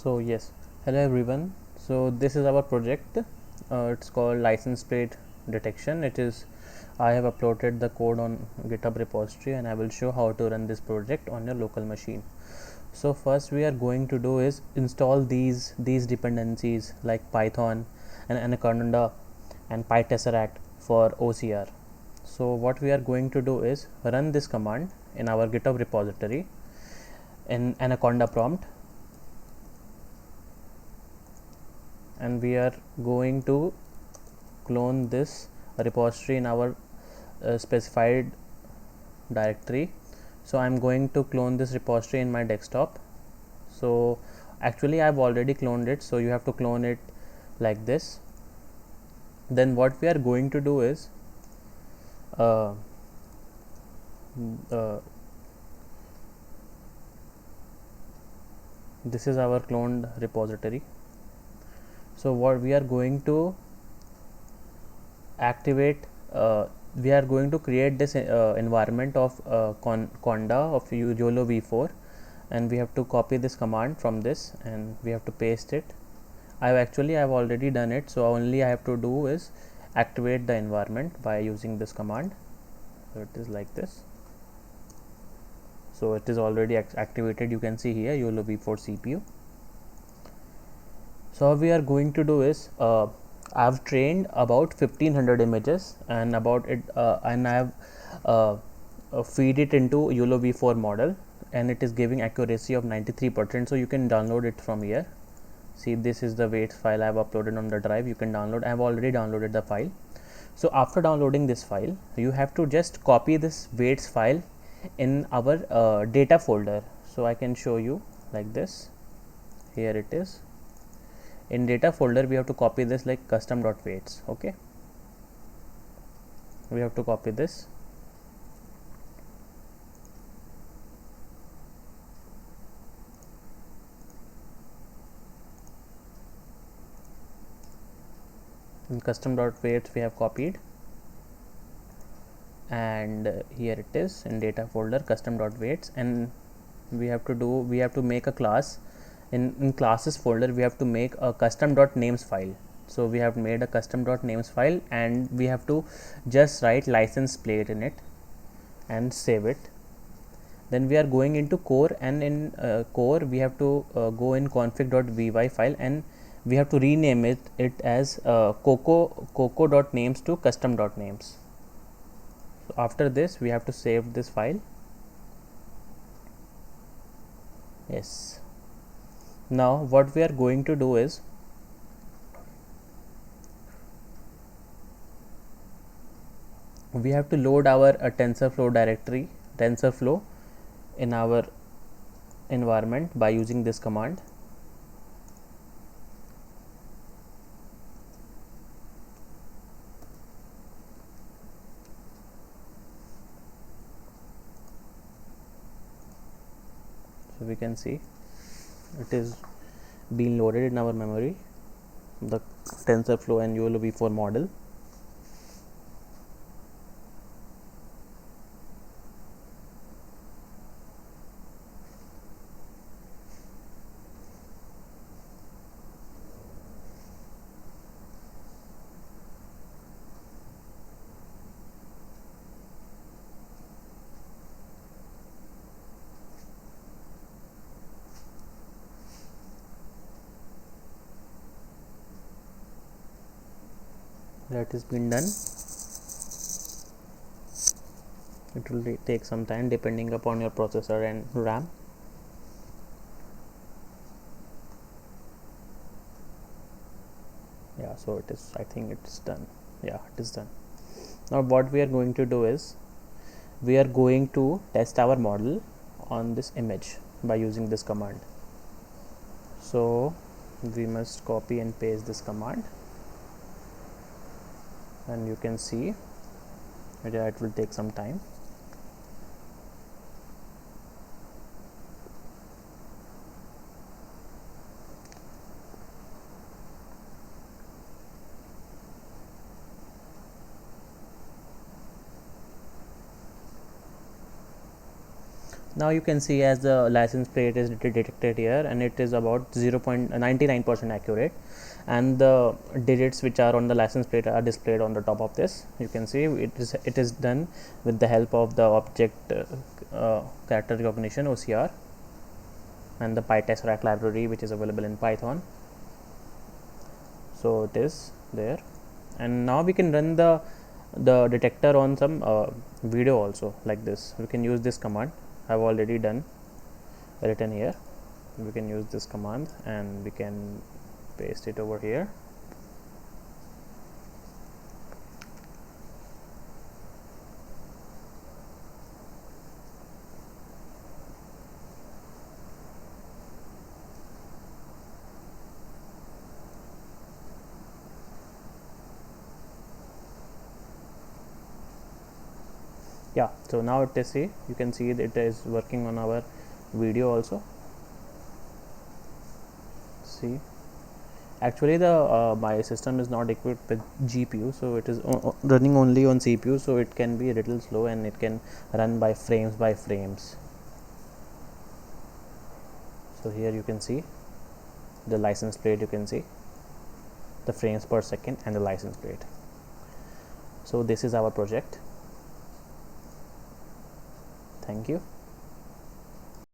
So yes, hello everyone. So this is our project. It's called license plate detection. I have uploaded the code on GitHub repository and I will show how to run this project on your local machine. So first we are going to do is install these dependencies like Python and Anaconda and PyTesseract for OCR. So what we are going to do is run this command in our GitHub repository in Anaconda prompt, and we are going to clone this repository in our specified directory. So I'm going to clone this repository in my desktop. So actually I've already cloned it, so you have to clone it like this. Then what we are going to do is uh, uh, this is our cloned repository. So what we are going to activate, we are going to create this environment of conda of YOLO v4, and we have to copy this command from this and we have to paste it. I've already done it, so only I have to do is activate the environment by using this command. So it is like this. So it is already activated. You can see here YOLO v4 CPU. So what we are going to do is I've trained about 1500 images and about it and I have feed it into YOLO v4 model, and it is giving accuracy of 93%. So you can download it from here. See, this is the weights file I have uploaded on the drive. You can download. I have already downloaded the file. So after downloading this file, you have to just copy this weights file in our data folder. So I can show you like this. Here it is. In data folder we have to copy this like custom.weights. Okay, we have to copy this. In custom.weights we have copied, and here it is in data folder custom.weights, and we have to make a class. In classes folder we have to make a custom.names file. So we have made a custom.names file and we have to just write license plate in it and save it. Then we are going into core, and in core we have to go in config.vy file and we have to rename it as coco.names to custom.names. So after this we have to save this file. Yes. Now what we are going to do is we have to load our TensorFlow directory, TensorFlow, in our environment by using this command. So we can see it is being loaded in our memory, the TensorFlow and YOLO v4 model. That is been done. It will take some time depending upon your processor and RAM. Yeah, so it is, I think it's done. Yeah, it is done. Now what we are going to do is we are going to test our model on this image by using this command. So we must copy and paste this command, and you can see it will take some time. Now you can see as the license plate is detected here, and it is about 0.99% accurate, and the digits which are on the license plate are displayed on the top of this. You can see it is done with the help of the object character recognition OCR and the PyTestRack library, which is available in Python. So it is there, and now we can run the detector on some video also, like this. We can use this command. I've already written here. We can use this command and we can paste it over here. Yeah, so now it is, see, you can see that it is working on our video also. See, actually the my system is not equipped with GPU, so it is running only on CPU, so it can be a little slow and it can run by frames. So here you can see the license plate, you can see the frames per second and the license plate. So this is our project. Thank you.